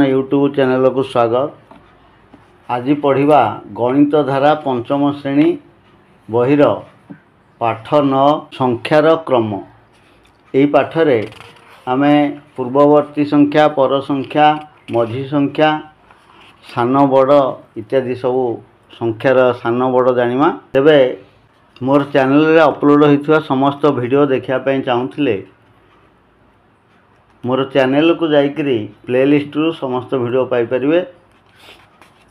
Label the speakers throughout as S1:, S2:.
S1: YouTube channel को स्वागत। आज पढ़ा गणित धारा पंचम श्रेणी बहिर पाठ 9 संख्यार क्रम। यही पाठरे आम पूर्ववर्ती संख्या, पर संख्या, मझी संख्या, सान बड़ इत्यादि सब संख्यार सान बड़ जानिमा। तेबे मोर चैनल रे अपलोड होइथिबा समस्त वीडियो देखिया पई चाहुथिले मोर चैनल को जाइकरी प्लेलिस्ट रु समस्त वीडियो पाई परिवे।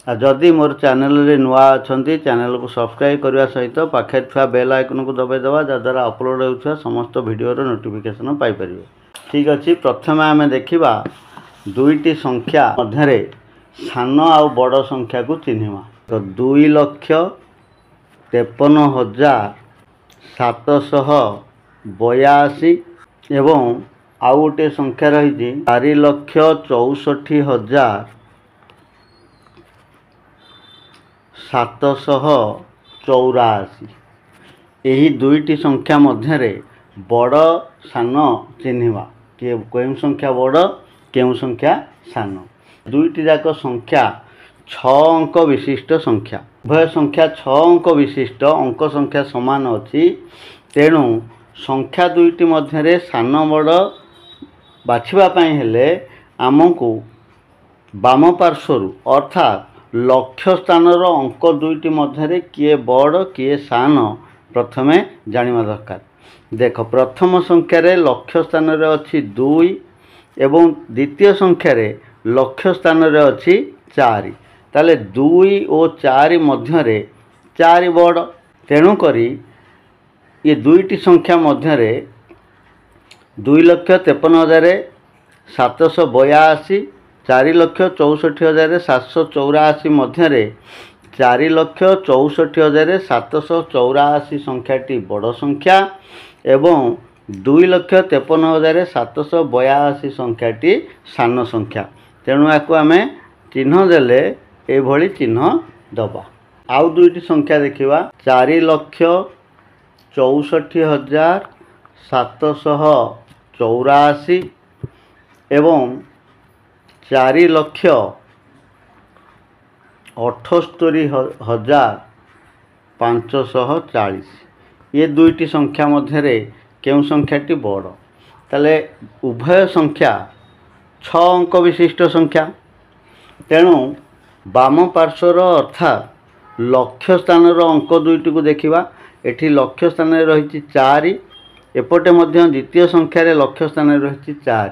S1: जदि मोर चैनल रे नुआ अछंती चैनल को सब्सक्राइब करने सहित पाखे थुआ बेल आइकन को दबाई देवा जद्वारा अपलोड होता समस्त वीडियो नोटिफिकेशन पाई परिवे। ठीक अच्छे, प्रथम आम देखा दुईटी संख्या मध्य सान आ बड़ संख्या को चिन्हवा। तो 2,53,782 एवं आउ गोटे संख्या रही 4,64,784। यही दुईटी संख्या मध्य बड़ सान चिन्हवा कि केउं संख्या बड़ केउं संख्या सान। दुईटी जाक संख्या 6 अंक विशिष्ट संख्या। उभय संख्या 6 अंक विशिष्ट, अंक संख्या समान अच्छी। तेणु संख्या दुईटी मध्य सान बड़ बाछिबापी हेले आमको बाम पार्श्वर अर्थात लक्ष्य स्थानर अंक दुईटी मध्य किए बड़ किए सान प्रथमे जानिबा दरकार। देख, प्रथम संख्यार लक्ष्य स्थान अच्छी 2 एवं द्वितीय संख्यार लक्ष्य स्थान अच्छी 4। ताले 2 और 4 मध्य 4 बड़। तेणुकरी ये दुईटी संख्या मध्य 2,53,782 4,64,784 मध्य 4,64,784 संख्याटी बड़ संख्या एवं 2,53,782 संख्याटी सान संख्या। तेणु याकू आम चिन्ह देले एभली चिन्ह दबा। आउ दुईटी संख्या देखिबा 4,64,784 एवं 4,78,540। ये दुईटी संख्या मध्य केउं संख्याटी बड़? ताले उभय संख्या 6 अंक विशिष्ट संख्या। तेणु बाम पार्श्वर अर्थात लक्ष्य स्थानर अंक दुईटी को देखिबा। एठी लक्ष्य स्थान रही 4, एपटे मध्य द्वितीय संख्यार लक्ष्य स्थान रही 4।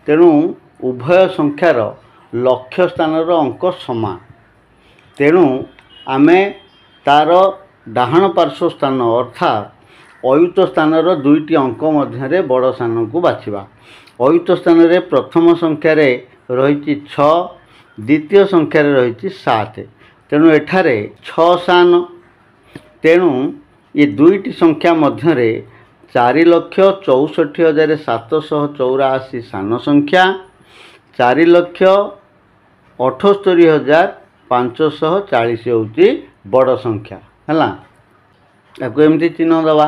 S1: तेणु उभय संख्यार लक्ष्य स्थानर अंक समान। तेणु आमे तार डाहाण पार्श्व स्थान अर्थात अयुत स्थानर दुईटी अंक मध्य बड़ सान को बाछिबा। अयुत स्थान प्रथम संख्यार रही 6, द्वितीय संख्यार रही 7। तेणु एठारे 6 सान। तेणु ये दुईटी संख्या मध्य 4,64,784 सान संख्या, 4,78,540 होउची बड़ संख्या हैला। ताको एमती चिन्ह दवा।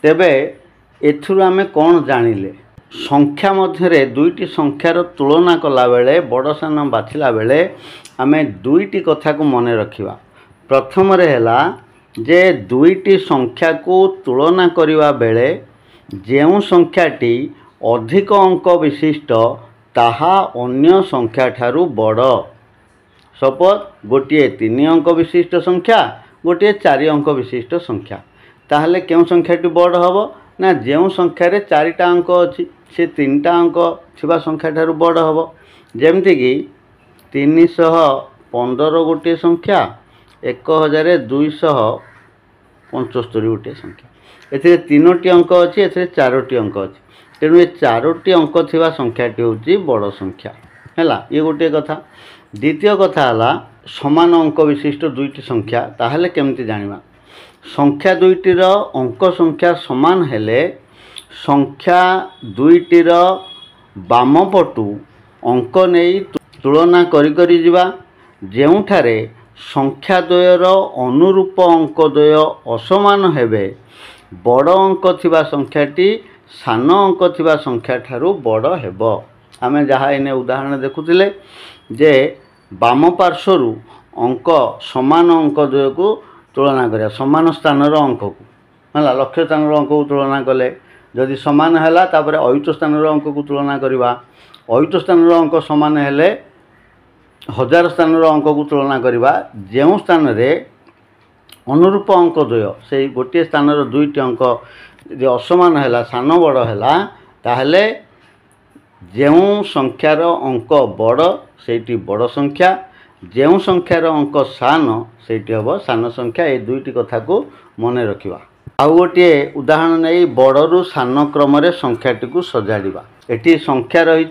S1: तेबे एथुरु आमे कोन जानिले? संख्या मध्य दुईटी संख्यार तुलना कला बेले बड़ सान बाछिला बेले आमे दुईटी कथा को मने रखिबा। प्रथम रे हैला जे दुईटी संख्या को तुलना करिवा बेले जेउ संख्याटी अधिक अंक विशिष्ट ताहा अन्य संख्या ठारू बड़। सपोज गोटे 3 अंक विशिष्ट संख्या, गोटे 4 अंक विशिष्ट संख्या, ताहले केउ संख्याटी बड़ हबो ना जेउ संख्यार 4टा अंक अच्छी से 3टा अंक थिबा संख्या ठारू बड़ हबो। जेमति कि 315 गोटे संख्या, 1275 गोटे संख्या। एथिरे 3टी अंक अच्छी, एथिरे 4टी अंक अच्छी। तेणु ये 4टी अंक थिबा संख्याटी होची बड़ संख्या हैला। ये गोटे कथा। द्वितीय कथा हला समान अंक विशिष्ट दुईटी संख्या। ताहले केमती जानिबा? संख्या दुईटीर अंक संख्या समान हेले संख्या दुईटीर बाम पटू अंक नहीं तुलना करी करी जिबा। जेउठारे संख्या द्वयर अनुरूप अंक द्वय असमान हेबे बड़ अंक थिबा संख्याटी सान अंक थिबा संख्या ठारू बड़ हेबो। आमे जहाँ इने उदाहरण देखुले जे बाम पार्श्वर अंक समान अंक द्वय को तुलना करिया समान स्थान अंक को है लक्ष्य स्थान अंक को तुलना कले जदि समान है तापर अयुत स्थान अंक को तुलना करवा अयुत स्थान अंक समान हेले 1000 स्थान अंक को तुलना करवा जो स्थान रे अनुरूप अंक द्वय से गोटे स्थान दुईटी अंक यदि असमान है सान बड़ है ताहले जो संख्यार अंक बड़ से बड़ संख्या जो संख्यार अंक सान से हम सान संख्या ये दुईटी कथा को मन रखा। आउ गोटे उदाहरण नहीं बड़रू सान क्रम संख्याटी को सजाड़ा एटी संख्या रही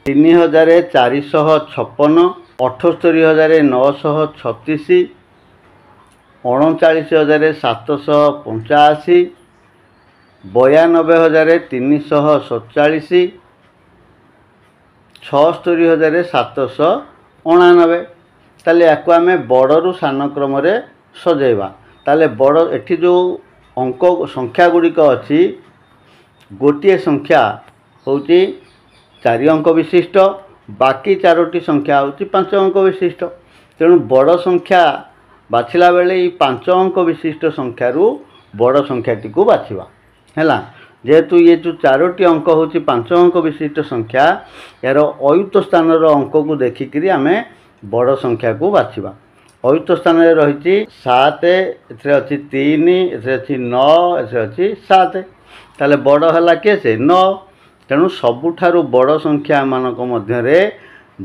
S1: 3456 78936 39785 92347 76799 ताले याको आमे बड़रू सान क्रम सजेबा ताले बड़ एठी जो अंक संख्या गुड़िक अच्छी गोटे संख्या होची 4 अंक विशिष्ट बाकी 4टी संख्या होची 5 अंक विशिष्ट तेणु बड़ संख्या बाछिला बेले 5 अंक विशिष्ट संख्यारू बड़ संख्याटी को बाछिबा हैला जेहेतु ये जो 4टी अंक होची 5 अंक विशिष्ट संख्या यार अयुत स्थान अंक को देखिकी आम बड़ संख्या को बाछिबा अयुत स्थान रही 7 एथरे अच्छी 3 एथरे अच्छी 9 एथरे अच्छी 7 ताले बड़ है किए से 9 तेणु सबुठारु बड़ संख्या मानक मध्य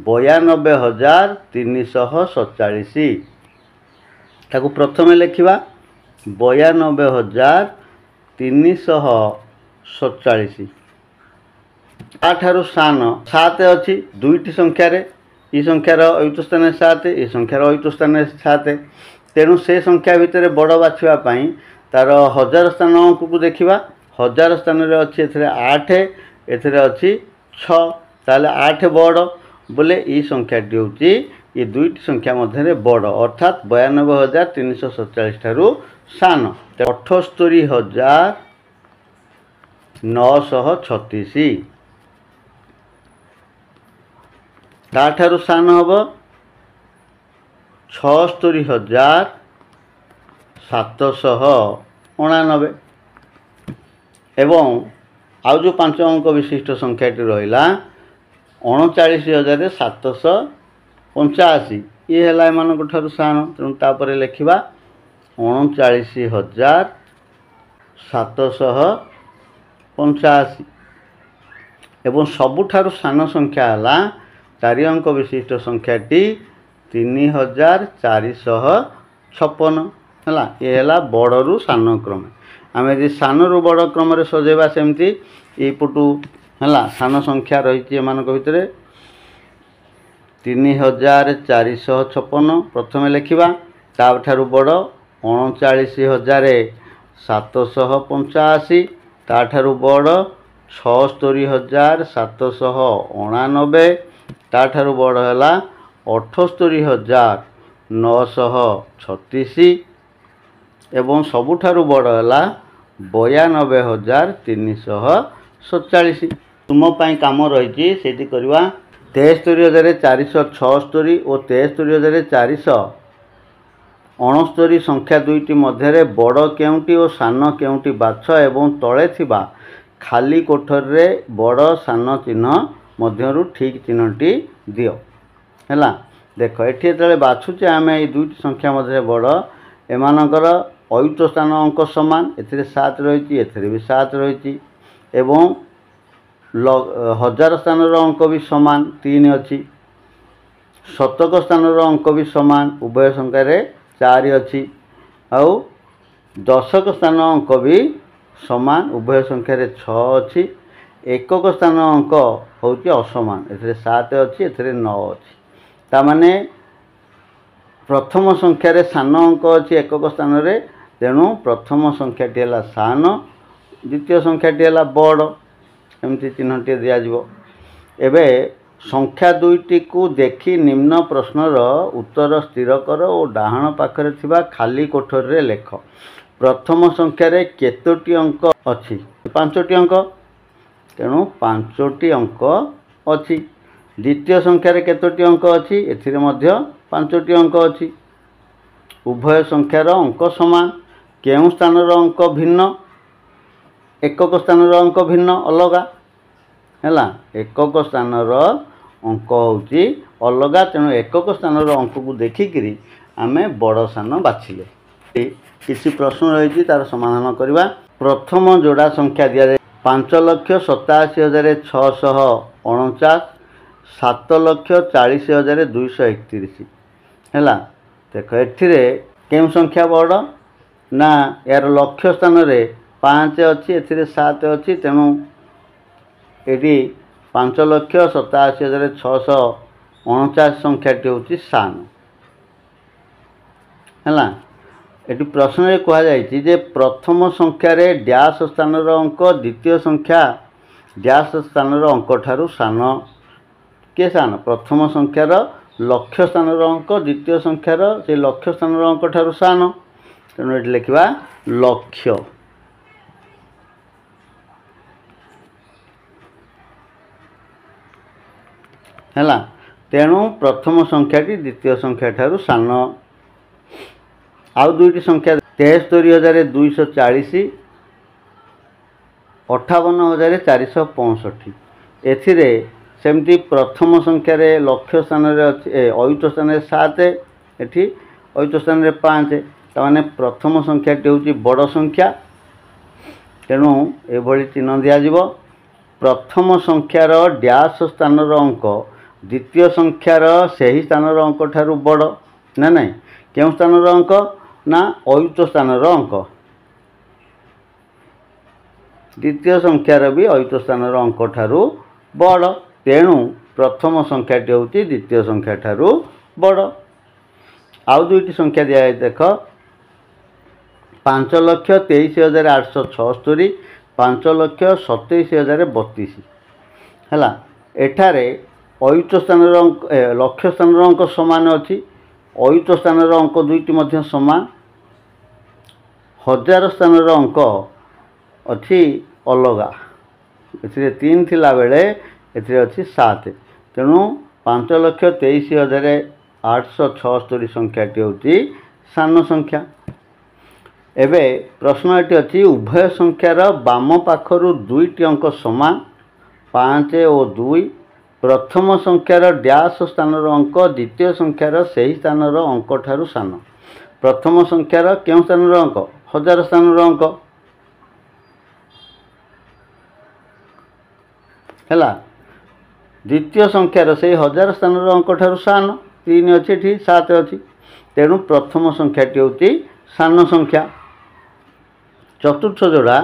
S1: 92,347 ताकू प्रथम लिखा 92,347 ताठारु सान 7 अच्छी दुईटी संख्यार ये संख्यार अयुत स्थान 7 ये संख्यार अयुत स्थान 7 तेणु से संख्या भितर बड़ बाछापी तार 1000 स्थान अंक को देखा 1000 स्थान अच्छी एथरे 8 एथरे अच्छी 6 ताले 8 बड़ बोले ये संख्याटी होची ये दुईटी संख्या मध्य बड़ अर्थात 92,347 ठारू सान 78,936 ताठारु सान हम 76,799 एवं आउ जो 5 अंक विशिष्ट संख्याटी रहा 39,785 ये है एम सान तेणु तापर लिखा 39,785 एवं सबुठारु सान संख्या है 4 अंक विशिष्ट संख्याटी 3,456 है ये है बड़रू सान क्रम आम यदि सानरू बड़ क्रम सजेबा सेमती यपटू है सान संख्या रही भितर 3,456 प्रथम लिखा ताठारु बड़ 39,785 ताठारु बड़ 76,789 ताठारु बड़ है 78,936 एवं सबुठारु बड़ है 92,347 तुम कम रही करवा 73,476 और 73,469 संख्या दुईटी मध्य बड़ केउटी और सान केउटी बाछ एवं तले थिबा खाली कोठर रे बड़ सान चिन्ह मध्यरु ठीक चिन्हटी दियो हैला देख एठी जेतले बाछुचे आमे ए दुईटी संख्या मध्य बड़ एमानकर अयुत स्थान अंक समान एथिरे 7 रही एथिरे भी 7 रही एवं 1000 स्थान अंक भी समान 3 अच्छी शतक स्थान अंक भी समान उभय संख्यार 4 अच्छी आउ दशक स्थान अंक भी समान उभय संख्यार 6 अच्छी एकक स्थान अंक हूँ असमान एथिरे 7 अच्छी एथिरे 9 अच्छी तामाने प्रथम संख्यार सान अंक अच्छी एकक स्थान रे तेणु प्रथम संख्याटी है सान द्वितीय संख्याटी है बड़ एमती चिन्हटी दिज्व एवं संख्या दुईटी को देखी निम्न प्रश्नर उत्तर स्थिर कर और डाहाण पाखरे थिबा खाली कोठर रे लेख प्रथम संख्यार केतोटी अंक अच्छी 5टी अंक तेणु 5टी अंक ଅଛି। ଦ୍ୱିତୀୟ ସଂଖ୍ୟାରେ କେତୋଟି ଅଙ୍କ ଅଛି? ଏଥିରେ ମଧ୍ୟ 5ଟି ଅଙ୍କ ଅଛି। ଉଭୟ ସଂଖ୍ୟାର ଅଙ୍କ ସମାନ। କେଉଁ ସ୍ଥାନର ଅଙ୍କ ଭିନ୍ନ? ଏକକ ସ୍ଥାନର ଅଙ୍କ ଭିନ୍ନ, ଅଲଗା ହେଲା। ଏକକ ସ୍ଥାନର ଅଙ୍କ ହେଉଛି ଅଲଗା, ତେଣୁ ଏକକ ସ୍ଥାନର ଅଙ୍କକୁ ଦେଖିକିରି ଆମେ ବଡ଼ ସାନ ବାଛିଲେ। କିଛି ପ୍ରଶ୍ନ ରହିଛି, ତାର ସମାଧାନ କରିବା। ପ୍ରଥମ ଯୋଡ଼ା ସଂଖ୍ୟା ଦିଆଯାଏ 5,87,649, 7,40,231 ହେଲା। ଦେଖ ଏଥିରେ କେଉଁ ସଂଖ୍ୟା ବଡ଼? ନା ଏହାର ଲକ୍ଷ୍ୟ ସ୍ଥାନରେ 5 ଅଛି, ଏଥିରେ 7 ଅଛି, ତେଣୁ ଏଠି 5,87,649 ସଂଖ୍ୟାଟି ହେଉଛି ସାନ ହେଲା। ଏଠି ପ୍ରଶ୍ନରେ କୁହାଯାଇଛି ଯେ ପ୍ରଥମ ସଂଖ୍ୟାରେ ଡ୍ୟାସ୍ ସ୍ଥାନର ଅଙ୍କ ଦ୍ୱିତୀୟ ସଂଖ୍ୟା ଡ୍ୟାସ୍ ସ୍ଥାନର ଅଙ୍କଠାରୁ ସାନ। କିଏ ସାନ? ପ୍ରଥମ ସଂଖ୍ୟାର ଲକ୍ଷ୍ୟ ସ୍ଥାନର ଅଙ୍କ ଦ୍ୱିତୀୟ ସଂଖ୍ୟାର ସେ ଲକ୍ଷ୍ୟ ସ୍ଥାନର ଅଙ୍କଠାରୁ ସାନ, ତେଣୁ ଏଠି ଲେଖିବା ଲକ୍ଷ୍ୟ ହେଲା। ତେଣୁ ପ୍ରଥମ ସଂଖ୍ୟାଟି ଦ୍ୱିତୀୟ ସଂଖ୍ୟାଠାରୁ ସାନ। ଆଉ ଦୁଇଟି ସଂଖ୍ୟା 73,240, 58,465। ଏଥିରେ ସେମିତି ପ୍ରଥମ ସଂଖ୍ୟାରେ ଲକ୍ଷ୍ୟ ସ୍ଥାନରେ ଅଛି ଅୟୁତ ସ୍ଥାନରେ 7, ଏଠି ଅୟୁତ ସ୍ଥାନରେ 5, ତାମାନେ ପ୍ରଥମ ସଂଖ୍ୟାଟି ହେଉଛି ବଡ଼ ସଂଖ୍ୟା, ତେଣୁ ଏଭଳି ଚିହ୍ନ ଦିଆଯିବ। ପ୍ରଥମ ସଂଖ୍ୟାର ଡ୍ୟାସ୍ ସ୍ଥାନର ଅଙ୍କ ଦ୍ୱିତୀୟ ସଂଖ୍ୟାର ସେହି ସ୍ଥାନର ଅଙ୍କଠାରୁ ବଡ଼ ନା ନାହିଁ? କେଉଁ ସ୍ଥାନର ଅଙ୍କ? ନା ଅୟୁତ ସ୍ଥାନର ଅଙ୍କ। ଦ୍ୱିତୀୟ ସଂଖ୍ୟାର ବି ଅୟୁତ ସ୍ଥାନର ଅଙ୍କଠାରୁ ବଡ଼, ତେଣୁ ପ୍ରଥମ ସଂଖ୍ୟାଟି ହେଉଛି ଦ୍ୱିତୀୟ ସଂଖ୍ୟାଠାରୁ ବଡ଼। ଆଉ ଦୁଇଟି ସଂଖ୍ୟା ଦିଆଯାଇଛି ଦେଖ 5,23,876, 5,27,032 ହେଲା। ଏଠାରେ ଅୟୁତ ସ୍ଥାନର ଅଙ୍କ ଲକ୍ଷ୍ୟ ସ୍ଥାନର ଅଙ୍କ ସମାନ ଅଛି, ଅୟୁତ ସ୍ଥାନର ଅଙ୍କ ଦୁଇଟି ମଧ୍ୟ ସମାନ, ହଜାର ସ୍ଥାନର ଅଙ୍କ ଅଛି ଅଲଗା। ଏଥିରେ 3 ଥିଲାବେଳେ ଏଥିରେ ଅଛି 7, ତେଣୁ 5,23,876 ସଂଖ୍ୟାଟି ହେଉଛି ସାନ ସଂଖ୍ୟା। ଏବେ ପ୍ରଶ୍ନ ଏଠି ଅଛି ଉଭୟ ସଂଖ୍ୟାର ବାମ ପାଖରୁ ଦୁଇଟି ଅଙ୍କ ସମାନ 5 ଓ 2। ପ୍ରଥମ ସଂଖ୍ୟାର ଡ୍ୟାସ୍ ସ୍ଥାନର ଅଙ୍କ ଦ୍ୱିତୀୟ ସଂଖ୍ୟାର ସେହି ସ୍ଥାନର ଅଙ୍କଠାରୁ ସାନ। ପ୍ରଥମ ସଂଖ୍ୟାର କେଉଁ ସ୍ଥାନର ଅଙ୍କ? ହଜାର ସ୍ଥାନର ଅଙ୍କ ହେଲା। ଦ୍ୱିତୀୟ ସଂଖ୍ୟାର ସେହି ହଜାର ସ୍ଥାନର ଅଙ୍କଠାରୁ ସାନ। 3 ଅଛି, ଏଠି 7 ଅଛି, ତେଣୁ ପ୍ରଥମ ସଂଖ୍ୟାଟି ହେଉଛି ସାନ ସଂଖ୍ୟା। ଚତୁର୍ଥ ଯୋଡ଼ା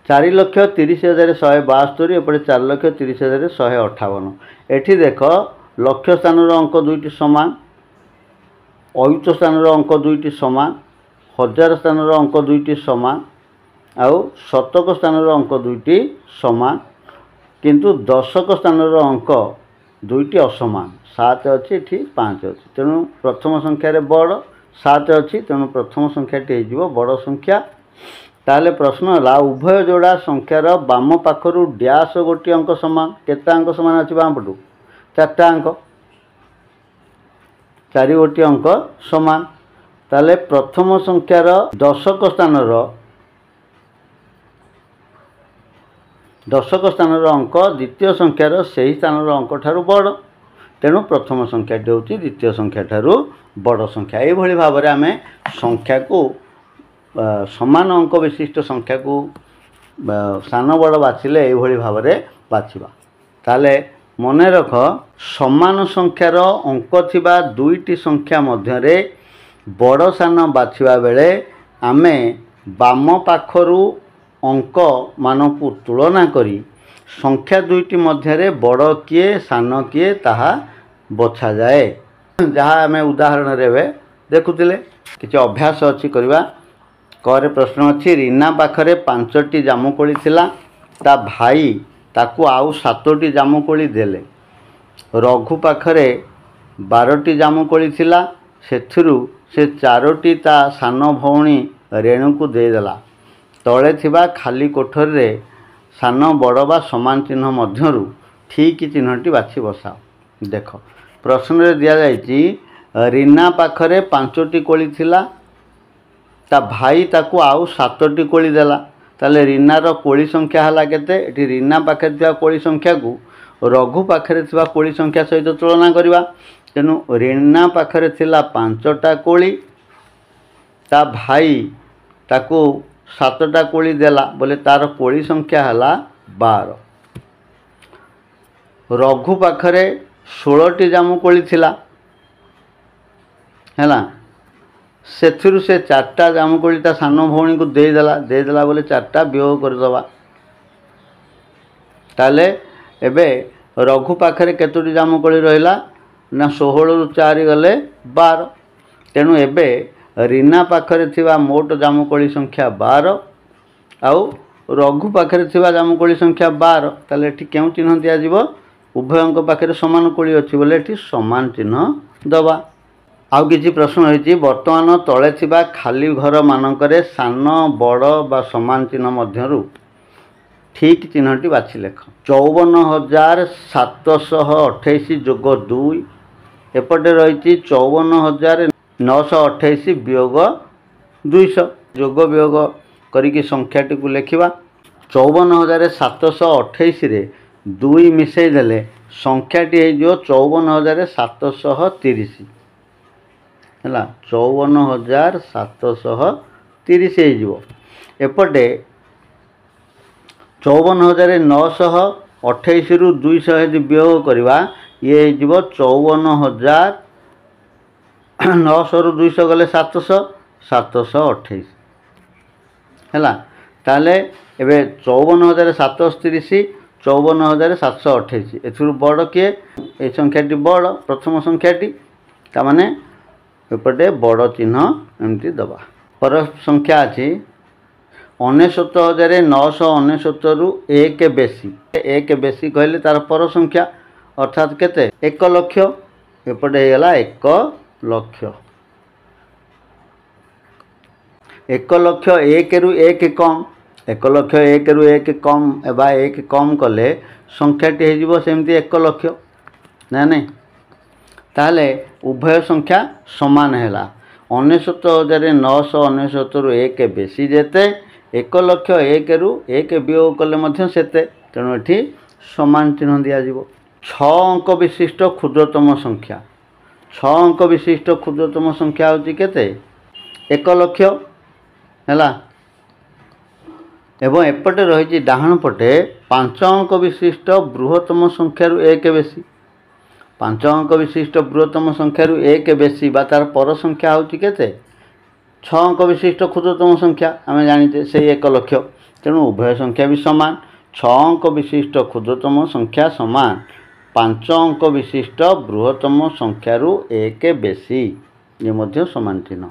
S1: 4,30,172, ଏପଟେ 4,30,158। ଏଠି ଦେଖ ଲକ୍ଷ୍ୟ ସ୍ଥାନର ଅଙ୍କ ଦୁଇଟି ସମାନ, ଅୟୁତ ସ୍ଥାନର ଅଙ୍କ ଦୁଇଟି ସମାନ, ହଜାର ସ୍ଥାନର ଅଙ୍କ ଦୁଇଟି ସମାନ, ଆଉ ଶତକ ସ୍ଥାନର ଅଙ୍କ ଦୁଇଟି ସମାନ, କିନ୍ତୁ ଦଶକ ସ୍ଥାନର ଅଙ୍କ ଦୁଇଟି ଅସମାନ। 7 ଅଛି, ଏଠି 5 ଅଛି, ତେଣୁ ପ୍ରଥମ ସଂଖ୍ୟାରେ ବଡ଼ 7 ଅଛି, ତେଣୁ ପ୍ରଥମ ସଂଖ୍ୟାଟି ହେଇଯିବ ବଡ଼ ସଂଖ୍ୟା। ତାହେଲେ ପ୍ରଶ୍ନ ହେଲା ଉଭୟ ଯୋଡ଼ା ସଂଖ୍ୟାର ବାମ ପାଖରୁ ଡ୍ୟାସ୍ ଗୋଟିଏ ଅଙ୍କ ସମାନ। କେତେ ଅଙ୍କ ସମାନ ଅଛି ବାମ ପଟୁ? 4ଟା ଅଙ୍କ, 4 ଗୋଟିଏ ଅଙ୍କ ସମାନ। ତାହେଲେ ପ୍ରଥମ ସଂଖ୍ୟାର ଦଶକ ସ୍ଥାନର ଅଙ୍କ ଦ୍ୱିତୀୟ ସଂଖ୍ୟାର ସେହି ସ୍ଥାନର ଅଙ୍କଠାରୁ ବଡ଼, ତେଣୁ ପ୍ରଥମ ସଂଖ୍ୟାଟି ହେଉଛି ଦ୍ୱିତୀୟ ସଂଖ୍ୟାଠାରୁ ବଡ଼ ସଂଖ୍ୟା। ଏଇଭଳି ଭାବରେ ଆମେ ସଂଖ୍ୟାକୁ ସମାନ ଅଙ୍କ ବିଶିଷ୍ଟ ସଂଖ୍ୟାକୁ ସାନ ବଡ଼ ବାଛିଲେ ଏଇଭଳି ଭାବରେ ବାଛିବା। ତାହେଲେ ମନେ ରଖ, ସମାନ ସଂଖ୍ୟାର ଅଙ୍କ ଥିବା ଦୁଇଟି ସଂଖ୍ୟା ମଧ୍ୟରେ ବଡ଼ ସାନ ବାଛିବା ବେଳେ ଆମେ ବାମ ପାଖରୁ ଅଙ୍କମାନଙ୍କୁ ତୁଳନା କରି ସଂଖ୍ୟା ଦୁଇଟି ମଧ୍ୟରେ ବଡ଼ କିଏ ସାନ କିଏ ତାହା ବଛାଯାଏ, ଯାହା ଆମେ ଉଦାହରଣରେ ଏବେ ଦେଖୁଥିଲେ। କିଛି ଅଭ୍ୟାସ ଅଛି କରିବା। କରେ ପ୍ରଶ୍ନ ଅଛି ରୀନା ପାଖରେ 5ଟି ଜାମୁକୋଳି ଥିଲା, ତା ଭାଇ ତାକୁ ଆଉ 7ଟି ଜାମୁକୋଳି ଦେଲେ। ରଘୁ ପାଖରେ 12ଟି ଜାମୁକୋଳି ଥିଲା, ସେଥିରୁ ସେ 4ଟି ତା ସାନ ଭଉଣୀ ରେଣୁକୁ ଦେଇଦେଲା। ତଳେ ଥିବା ଖାଲି କୋଠରୀରେ ସାନ ବଡ଼ ବା ସମାନ ଚିହ୍ନ ମଧ୍ୟରୁ ठीक चिन्हटी बाछि बसाओ। देख प्रश्न दि जाइए रीना पाखरे 5टी कोली थिला, ता भाई ताकू आउ 7टी कोली देला, ताले रीनार कोली संख्या है केते? एटी रीना पाखे थिबा कोली संख्या को रघु पाखे थिबा कोली संख्या सहित तुलना करवा। तेणु रीना पाखरे थिला 5टा कोली, ता भाई ताकू 7टा कोली देला बोले तार कोली संख्या है 12। रघु पाखरे 16टी जामुकोली थिला हैला, सेथिरु से 4टा जामुकोली ता सान भौणी को देदेला बोले 4टा वियोग करदबा। ताले एबे रघु पाखरे केतोटी जामुकोली रहिला ना 16 रु 4 गले 12। तेणु एबे रीना पाखरे थिबा मोट जामुकोली संख्या 12 आउ रघु पाखरे थिबा जामुकोली संख्या 12। ताले एठी केउ चिन्ह दिया जिवो? उभयंक पाखरे समान कोली अछि बोले एठी समान चिन्ह दबा। आउ किछि प्रश्न होइछि वर्तमान तळे थिबा खाली घर मानकरे सान बड़ बा समान चिन्ह मध्यरु ठीक चिन्हटी बाछि लेख। 54,728 जोग 2 एपटे रही 54,928 वियोग 200 जोग वियोग करिकी संख्याटी को लिखा। 54,728 रे 2 मिसई देले संख्याटी हो 54,730 है 54,730 हो। एपटे 54,928 रु 200 यदि वियोग करवा ये हो 54,900 रु 200 गले 728 है। ताले एबे 54,730 54,728 एथुरु बड़ किए? ए संख्याटी बड़ प्रथम संख्याटी, तामाने एपटे बड़ चिन्ह एमती दबा। पर संख्या अच्छी 69,969 रु 1 बेसी। 1 बेसी कहले तार पर संख्या अर्थात केते? 1 लक्ष। एपटे होगा 1 लक्ष। 1 लक्ष 1 रु 1 कम, 1 लक्ष 1 रु 1 कम एबा 1 कम कले संख्याटी हो सेमती 1 लक्ष ना नहीं? ताहले उभय संख्या समान है। 69,969 रु 1 बेसी जेते 1 लक्ष 1 रु 1 वियोग कले मध्य सेते, तेणु एठी समान चिन्ह दिया जिवो। 6 अंक विशिष्ट क्षुद्रतम संख्या। 6 अंक विशिष्ट क्षुद्रतम संख्या होची केते? 1 लक्ष हैला। एवं एपटे रही डाहण पटे 5 अंक विशिष्ट बृहत्तम संख्यारु 1 बेसी। 5 अंक विशिष्ट बृहत्तम संख्यारु 1 बेसी बा तार पर संख्या होची केते? 6 अंक विशिष्ट क्षुद्रतम संख्या आम जानीचे से 1 लक्ष। तेणु उभय संख्या भी समान। 6 अंक विशिष्ट क्षुद्रतम संख्या समान 5 अंक विशिष्ट बृहत्तम संख्यारु 1 बेसी, ये मध्य समान चिन्ह।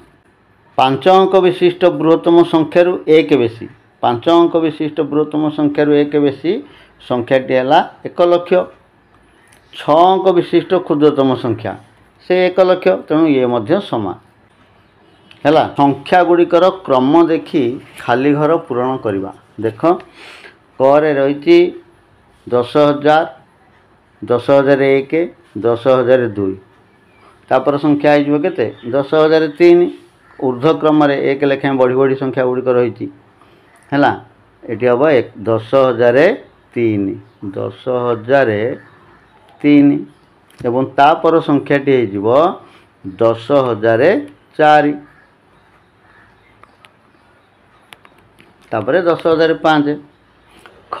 S1: 5 अंक विशिष्ट बृहत्तम संख्यारु 1 बेसी, 5 अंक विशिष्ट बृहत्तम संख्यारु 1 बेसी संख्याटी है 1 लक्ष। 6 अंक विशिष्ट क्षुद्रतम संख्या से 1 लक्ष, तेणु ये मध्य समान है। संख्या गुड़िकर क्रम देखी खाली घर पूरण करवा। देख करे रही 10,000, 10,001, 10,002 तापर संख्या हो 10,003 ऊर्ध्वक्रम 1 लेखाएं बढ़ी बढ़ी संख्या गुड़िक रही है। ये हम 10,003 10,003 एवं तापर संख्याटी हो 10,004 तापर 10,005 ख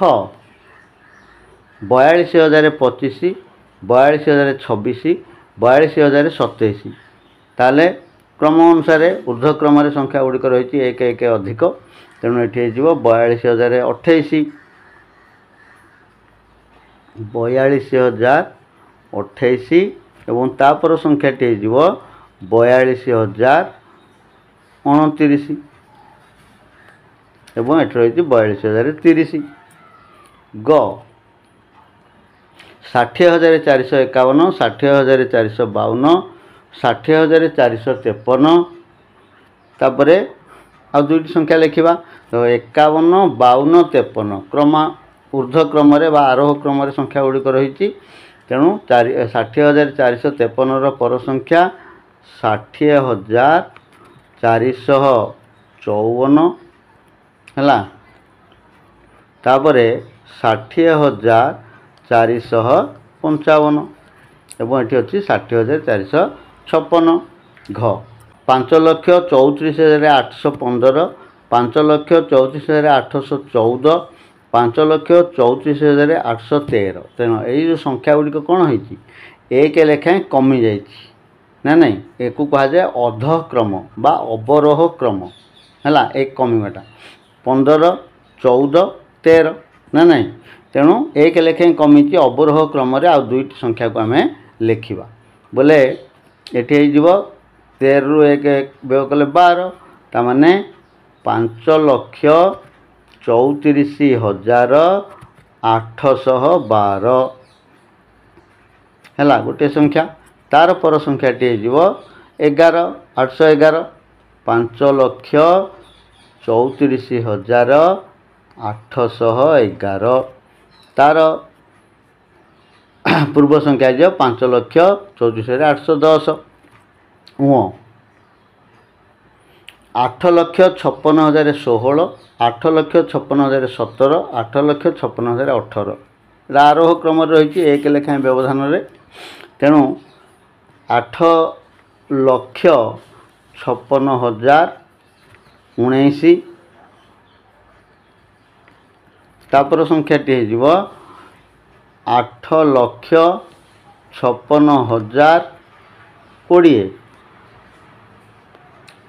S1: 42,025 42,026 42,027 ताले क्रम अनुसार ऊर्ध्वक्रम संख्या गुड़िक रही 1 1 अधिक, तेणु ये 42,028 42,028 एवं तापर संख्याटी हो 42,029 एवं ये रही 42,030 ग 60,451 60,452 60,453 तापरे आ दुईटी संख्या लिखा तो 51 52 53 क्रम ऊर्ध्व क्रम आरोह क्रम संख्या गुड़िक रही। तेणु 60,453 पर संख्या 60,454 है। तापर 60,455 एवं ये अच्छी 60,456 घ 5,34,815 5,34,814 5,34,813 तेणु यही संख्या गुड़िक कौन होती एक लेखाएं कमी जाए ना नहीं एक कहुए अधक्रम बा अवरोह क्रम है एक कमीटा 15 14 13 ना नहीं तेणु एक लेखाएं कमी अवरोह क्रम आउ दुईट संख्या को आम लिखा बोले ये 13 रु 1 व्यय कले 12 ताने 5,34,812 है गोटे संख्या तार पर संख्या टी 11 811 5,34,811 तार पूर्व संख्या 5,34,810 8,56,016 8,56,017 8,56,018 आरोह क्रम रही एक लेखाएं व्यवधान तेणु 8,56,019 तापर संख्याटी हो 8,56,020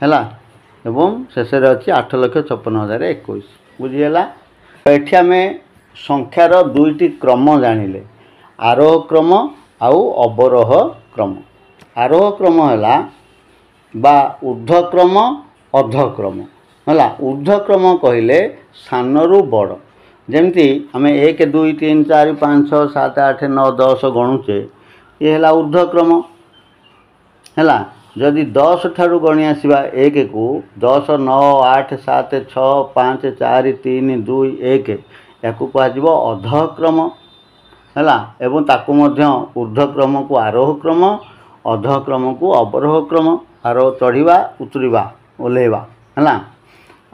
S1: है एवं शेष अच्छी 8,56,021 बुझीगला। ये आम संख्यार दुईटी क्रम जानिले आरोह क्रम आउ अवरोह क्रम। आरोह क्रम है बा ऊर्ध्व क्रम अधक्रम है। ऊर्ध्व क्रम कहले सानरू बड़ जमती आम 1 2 3 4 5 6 7 8 9 10 गणुचे ये है ऊर्ध्व क्रम है। जदि 10 ठारू गणी आसवा 1 को 10 9 8 7 6 5 4 3 2 1 या कह अधक्रम है एवं ताकू ऊर्ध्व क्रम को आरोह क्रम अधक्रम को अवरोह क्रम आरोह चढ़ा उतरवा ओह्लैवा है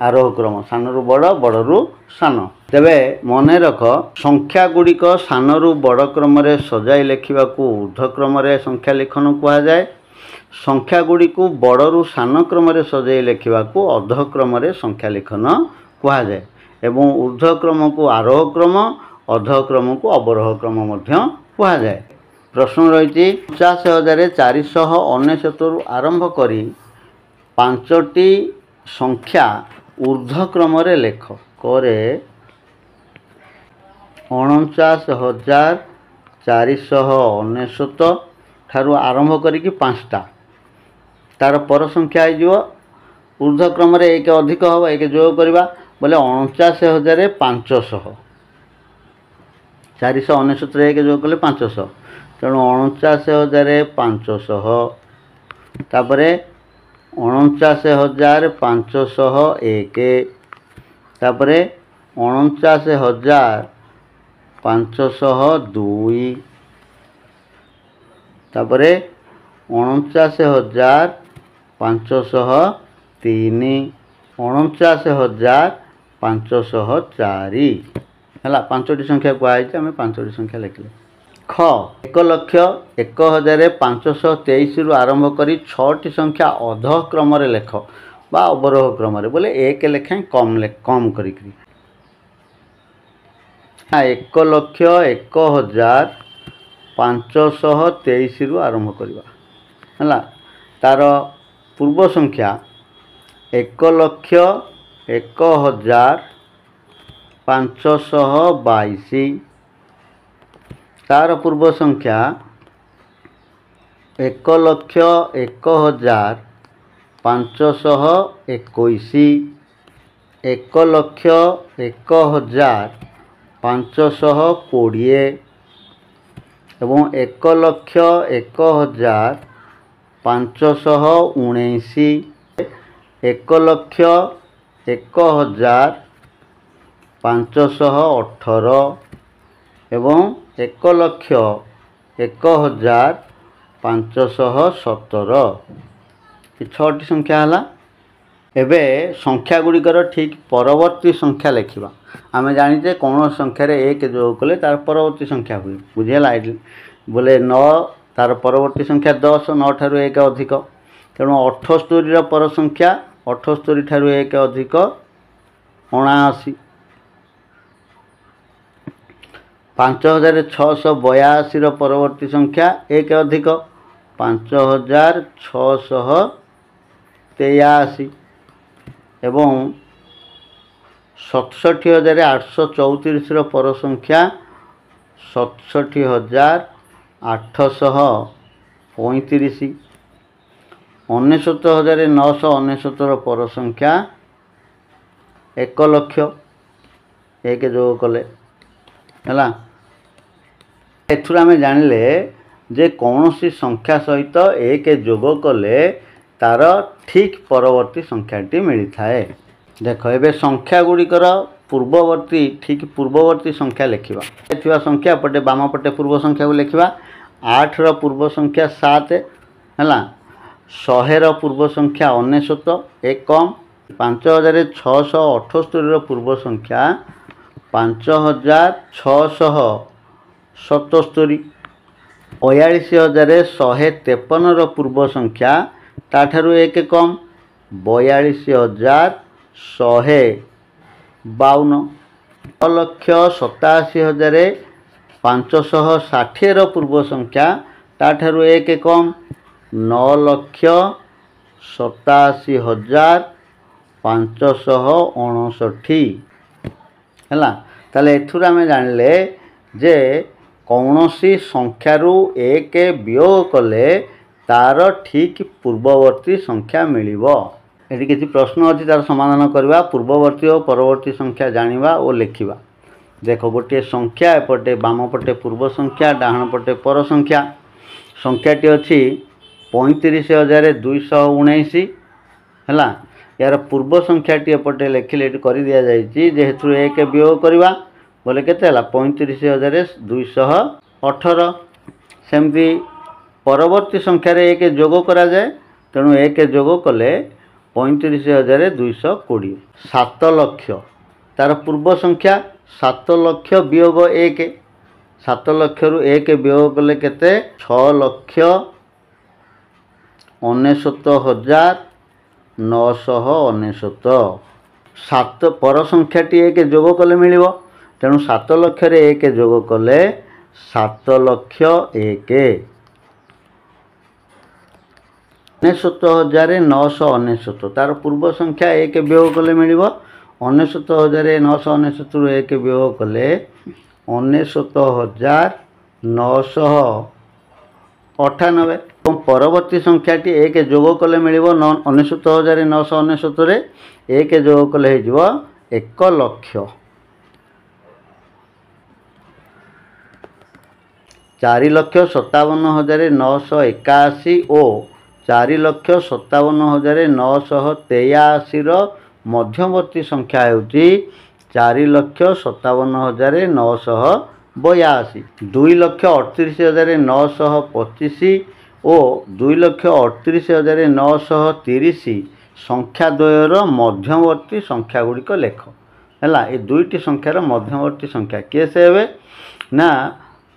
S1: आरोह क्रम सानरू बड़ बड़रू सान। तेबे मन रख संख्या गुड़िक सानरू बड़ क्रम सजाई लिखा ऊर्ध्व क्रम संख्या लिखन कहुए संख्या गुड़ी को बड़रू सान क्रम सजाई लिखा अधक्रम संख्या लिखन कहुए एवं ऊर्ध्व क्रम को आरोह क्रम अधक्रम को अवरोह क्रम कहुए। प्रश्न रही 50,419 आरंभ करी 5टी संख्या ऊर्ध्व क्रम लेख करे 49,419 ठारू आरंभ करी 5टा तार पर संख्या हो ऊर्ध्व क्रम एक अधिक हम एक जोग करवा बोले 49,500 419 एक जोग कले 500 तेणु 49,500 तापर 49,501 तापर 49,502 तापर 49,503 49,504 है 5टी संख्या कहुई आम 5टी संख्या लिखले। ख 1,01,523 रु आरंभ करी 6टी संख्या अधक्रम लेख बा अवरोह क्रम बोले एक लेखाएं कम करी हाँ 1,01,523 रु आरंभ करवा है तार पूर्व संख्या 1,01,522 तार पूर्व संख्या 1,01,521 1,01,520 एवं 1,01,519 1,01,522 518 ଏବଂ 1,01,517 ଏ 6ଟି ସଂଖ୍ୟା ହେଲା। ଏବେ ସଂଖ୍ୟା ଗୁଡ଼ିକର ଠିକ୍ ପରବର୍ତ୍ତୀ ସଂଖ୍ୟା ଲେଖିବା। ଆମେ ଜାଣିଛେ କୌଣସି ସଂଖ୍ୟାରେ 1 ଯୋଗ କଲେ ତାର ପରବର୍ତ୍ତୀ ସଂଖ୍ୟା ହୁଏ, ବୁଝିହେଲା। ବୋଲେ 9 ତାର ପରବର୍ତ୍ତୀ ସଂଖ୍ୟା 10, 9 ଠାରୁ 1 ଅଧିକ, ତେଣୁ 78ର ପର ସଂଖ୍ୟା 78 ଠାରୁ 1 ଅଧିକ 79। 5682ର ପରବର୍ତ୍ତୀ ସଂଖ୍ୟା 1 ଅଧିକ 5683 ଏବଂ 67834ର ପର ସଂଖ୍ୟା 67835। 99999ର ପର ସଂଖ୍ୟା 1,00,000, 1 ଯୋଗ କଲେ ହେଲା। ଏଥିରୁ ଆମେ ଜାଣିଲେ ଯେ କୌଣସି ସଂଖ୍ୟା ସହିତ 1 ଯୋଗ କଲେ ତାର ଠିକ୍ ପରବର୍ତ୍ତୀ ସଂଖ୍ୟାଟି ମିଳିଥାଏ। ଦେଖ ଏବେ ସଂଖ୍ୟା ଗୁଡ଼ିକର ପୂର୍ବବର୍ତ୍ତୀ ଠିକ୍ ପୂର୍ବବର୍ତ୍ତୀ ସଂଖ୍ୟା ଲେଖିବା। ଥିବା ସଂଖ୍ୟା ପଟେ ବାମ ପଟେ ପୂର୍ବ ସଂଖ୍ୟାକୁ ଲେଖିବା। 8ର ପୂର୍ବ ସଂଖ୍ୟା 7 ହେଲା। 100ର ପୂର୍ବ ସଂଖ୍ୟା 99, 1 କମ୍। 5678ର ପୂର୍ବ ସଂଖ୍ୟା 5677। 42153ର ପୂର୍ବ ସଂଖ୍ୟା ତାଠାରୁ 1 କମ୍ 42152। 9,87,560ର ପୂର୍ବ ସଂଖ୍ୟା ତାଠାରୁ 1 କମ୍ 9,87,559 ହେଲା। ତାହେଲେ ଏଥିରୁ ଆମେ ଜାଣିଲେ ଯେ କୌଣସି ସଂଖ୍ୟାରୁ 1 ବିୟୋଗ କଲେ ତାର ଠିକ୍ ପୂର୍ବବର୍ତ୍ତୀ ସଂଖ୍ୟା ମିଳିବ। ଏଠି କିଛି ପ୍ରଶ୍ନ ଅଛି, ତାର ସମାଧାନ କରିବା। ପୂର୍ବବର୍ତ୍ତୀ ଓ ପରବର୍ତ୍ତୀ ସଂଖ୍ୟା ଜାଣିବା ଓ ଲେଖିବା। ଦେଖ ଗୋଟିଏ ସଂଖ୍ୟା ଏପଟେ ବାମ ପଟେ ପୂର୍ବ ସଂଖ୍ୟା, ଡାହାଣ ପଟେ ପର ସଂଖ୍ୟା। ସଂଖ୍ୟାଟି ଅଛି 35,219 ହେଲା। यार पूर्व संख्याटी एपटे लिखिले कर दि जाइए जेहेतु 1 वियोग करवा बोले केते 35,218 सेमती परवर्ती संख्यार 1 जोग करा जाए तेणु 1 जोग कले 35,220 7 लक्ष तार पूर्व संख्या 7 लक्ष वियोग 1 7 लक्ष रु 1 वियोग कले केते 6,99,999 7 पर संख्याटी 1 जोग कले मिलिबो तेणु 7 लक्ष रे 1 जोग कले 7,01,000 99,999 तार पूर्व संख्या 1 वियोग कले मिलिबो 99,999 रु 1 वियोग कले 99,998 परवर्ती संख्याटी 1 जोग कले मिलिबो 99,999 रे 1 जोग कले हेजिबो 1 लक्ष 4,57,981 और 4,57,983 रो मध्यवर्ती संख्या हेउची 4,57,982 2,38,925 और 2,38,930 संख्या द्वयर मध्यवर्ती संख्या गुड़िक लेख है ये दुईटी संख्यार मध्यवर्ती संख्या किए से हे ना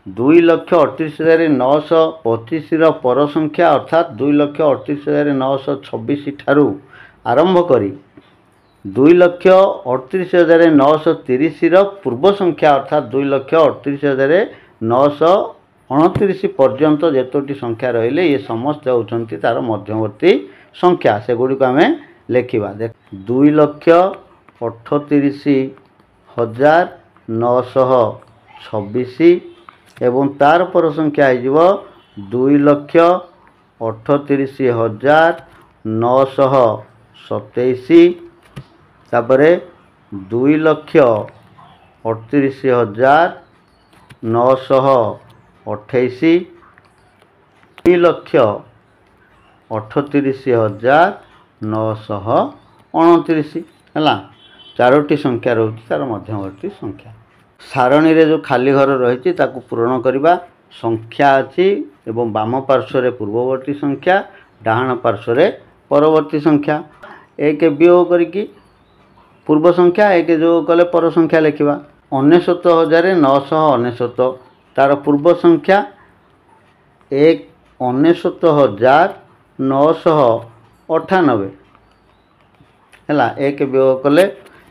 S1: 2,38,925 पर संख्या अर्थात 2,38,926 ठारू आरंभ करी 2,38,930 पूर्व संख्या अर्थात 2,38,929 पर्यंत जेतोटी संख्या रहिले ये समस्त होउछंती तार मध्यवर्ती संख्या से गुडी आम लेखिबा 2,38,926 एवं तार पर संख्या हो 2,38,927 तापरे 2,38,928 2,38,929 है। चारोटी संख्या रही तार मध्यवर्ती संख्या। सारणी रे जो खाली घर रही ताकू पूरण करवा। संख्या अच्छी एवं बाम पार्श्व पूर्ववर्ती संख्या, डाहाण पार्श्व परवर्ती संख्या। एक वियोग करी पूर्व संख्या एक जो कले पर संख्या लिखा। 99,999 तार पूर्व संख्या 99,998 है। एक वियोग कले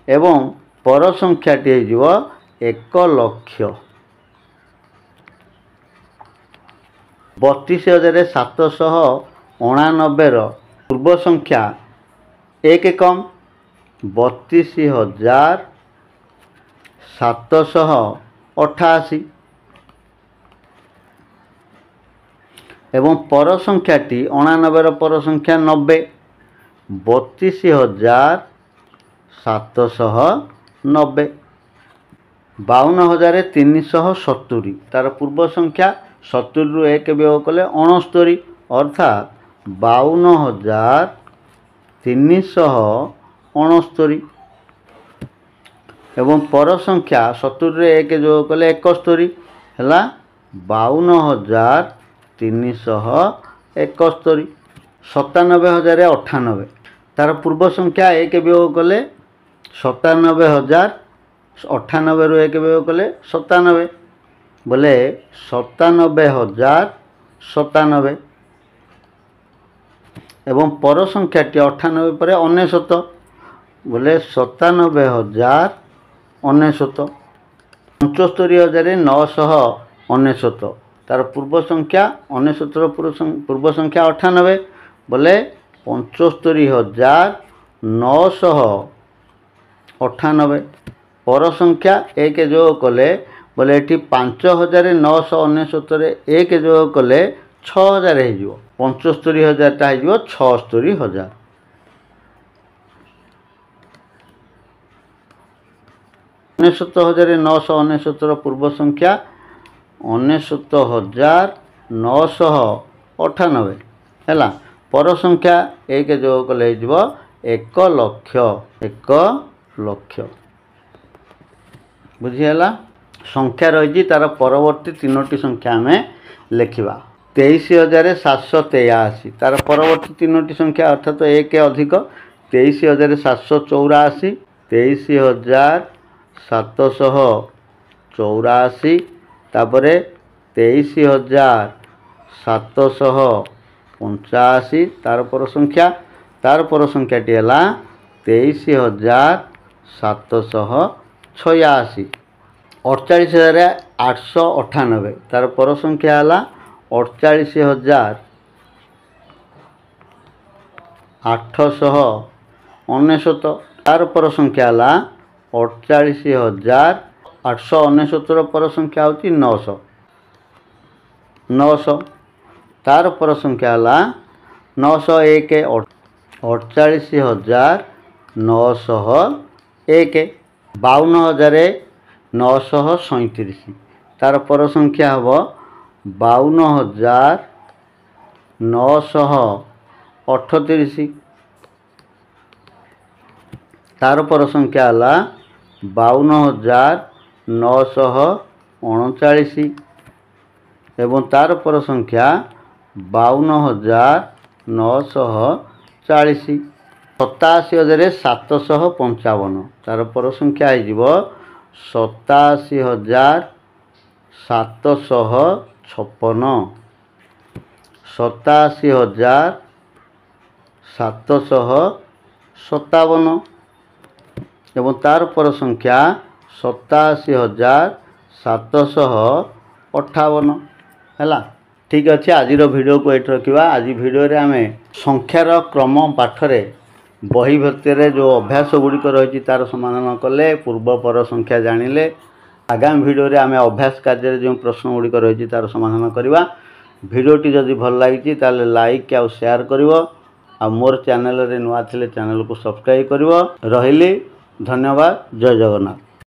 S1: एवं पर संख्याटी हो 1,00,000। 32,789 पूर्व संख्या एक कम 32,788 एवं पर संख्याटी 89 पर संख्या 90 32,790। 52,370 तार पूर्व संख्या 70 रु एक वियोग कले 69 अर्थात 52,369 एवं पर संख्या 70 रे एक जोग कले 71 है 52,371। 97,098 तार पूर्व संख्या एक वियोग कले 97,098 रु एक वियोग कले 97 बोले 97,097 एवं पर संख्याटी 98 पर 99 बोले 97,099। 75,999 तार पूर्व संख्या 99 पूर्व संख्या 98 बोले 75,998। पर संख्या एक जोग कले बोले ये 5,999 एक जोग कले 6,000 हो 75,000टा हो 76,000। 99,999 पूर्व संख्या 99,998 है। पर संख्या एक जोग कले 1,00,000 1,00,000 बुझीगला। संख्या रही तार परवर्ती तीनोटी संख्या आम लिखा। 23,783 तार परवर्ती तीनोटी संख्या अर्थात एक अधिक 23,784 23,784 तापरे 23,785 तार पर संख्या टी है 23,786। 48,898 तार पर संख्या है 48,899 तार पर संख्या है 48,899 पर संख्या होती 900 900 तार पर संख्या है 901 48,901। 52,937 तार पर संख्या हम 52,938 तार पर संख्या है 52,939 एवं तार पर संख्या 52,940। 87,755 तार पर संख्या हो 87,756। 87,757 एवं तार पर संख्या 87,758 है। ठीक अच्छे आज भिडियो को ये रखा। आज भिडियो आम संख्यार क्रम पाठरे बही भितर जो अभ्यास गुड़िक रही तार समाधान कले पूर्व पर संख्या जानिले। आगामी भिडियो आम अभ्यास कार्य जो प्रश्न गुड़िक रही तार समाधान करवा। भिडियोटी जदि भल लगी ताले लाइक आ शेयर करिवो आ मोर चैनल रे नुआ थिले चैनल को सब्सक्राइब करिवो। रहिली धन्यवाद। जय जगन्नाथ।